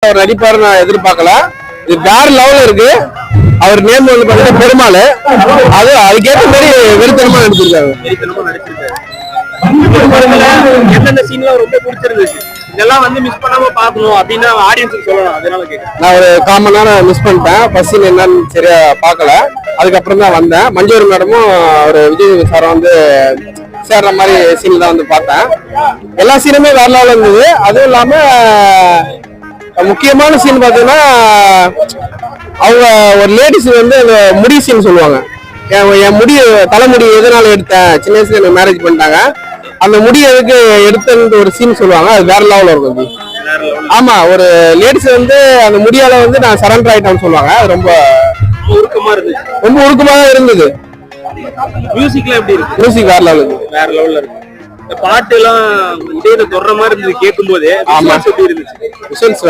அவர் நடிப்பாரு நான் எதிர்பார்க்கல. இது வேற லெவல்ல இருக்கு. அவர் நேம் வந்து பாத்தீங்கன்னா பெருமாள். அதுக்கேற்ற மாதிரி வெறித்தனமா நடிச்சிருக்காரு. எந்தெந்த சீன்லாம் ரொம்ப பிடிச்சிருந்துச்சு, இதெல்லாம் வந்து மிஸ் பண்ணாம பாக்கணும் அப்படின்னு ஆடியன்ஸுக்கு சொல்லணும், அதனால கேட்கிறேன். நான் ஒரு 1/4 மணி நேரம் மிஸ் பண்ணிட்டேன். ஃபர்ஸ்ட் சீன் என்னன்னு சரியா பார்க்கல. அதுக்கப்புறம் தான் வந்தேன். மஞ்சூர் மேடமும் ஒரு விஜய் சாரும் வந்து சேர்ற மாதிரி சீன் தான் வந்து பார்த்தேன். எல்லா சீனுமே வேற லெவலில் இருந்தது. அதுவும் இல்லாம முக்கியமான சீன் பார்த்தீங்கன்னா அவங்க ஒரு லேடிஸ் வந்து அந்த முடி சீன் சொல்லுவாங்க. என் முடி தலைமுடி எதனால எடுத்தேன், சின்ன வயசுல எனக்கு மேரேஜ் பண்ணிட்டாங்க, அந்த முடி எதுக்கு எடுத்தேன்னு ஒரு சீன் சொல்லுவாங்க. அது வேற லெவலில் இருக்கும். ஆமா, ஒரு லேடிஸ் வந்து அந்த முடியால வந்து நான் சரண்டர் ஆயிட்டேன்னு சொல்லுவாங்க. அது ரொம்ப உருக்கமா இருந்துச்சு. ரொம்ப உருக்கமாக இருந்தது. மியூசிக்ல எப்படி இருக்கு? மியூசிக் வேற லெவல் இருக்கு. வேற லெவல்ல இருக்கு. இந்த பாட்டு எல்லாம் இதே தொடர மாதிரி இருந்தது கேட்கும் போதே. ஆமா, எப்படி இருந்துச்சு?